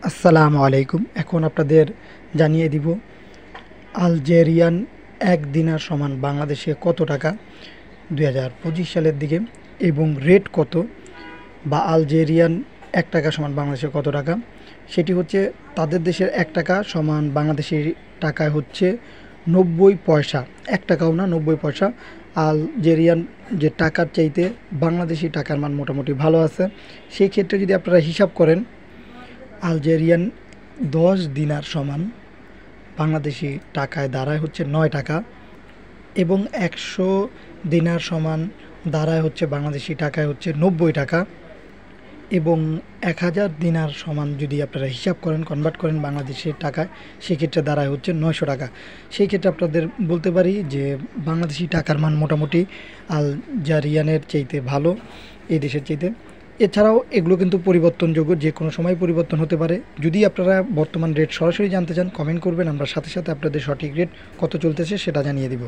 আসসালামু আলাইকুম। এখন আপনাদের জানিয়ে দিব আলজেরিয়ান ১ দিনার সমান বাংলাদেশে কত টাকা ২০২৫ সালের দিকে এবং রেট কত, বা আলজেরিয়ান ১ টাকা সমান বাংলাদেশে কত টাকা। সেটি হচ্ছে তাদের দেশের ১ টাকা সমান বাংলাদেশের টাকায় হচ্ছে ৯০ পয়সা। ১ টাকাও না, ৯০ পয়সা। আলজেরিয়ান যে টাকার চাইতে বাংলাদেশি টাকার মান মোটামুটি ভালো আছে। সেই ক্ষেত্রে যদি আপনারা হিসাব করেন, আলজেরিয়ান ১০ দিনার সমান বাংলাদেশি টাকায় দাঁড়ায় হচ্ছে ৯ টাকা, এবং ১০০ দিনার সমান দাঁড়ায় হচ্ছে বাংলাদেশি টাকায় হচ্ছে ৯০ টাকা, এবং ১০০০ দিনার সমান যদি আপনারা হিসাব করেন, কনভার্ট করেন বাংলাদেশের টাকায়, সেক্ষেত্রে দাঁড়ায় হচ্ছে ৯০০ টাকা। সেই ক্ষেত্রে আপনাদের বলতে পারি যে বাংলাদেশি টাকার মান মোটামুটি আলজেরিয়ানের চাইতে ভালো, এই দেশের চাইতে। এছাড়াও এগুলো কিন্তু পরিবর্তনযোগ্য, যে কোনো সময় পরিবর্তন হতে পারে। যদি আপনারা বর্তমান রেট সরাসরি জানতে চান, কমেন্ট করবেন, আমরা সাথে সাথে আপনাদের সঠিক রেট কত চলতেছে সেটা জানিয়ে দিব।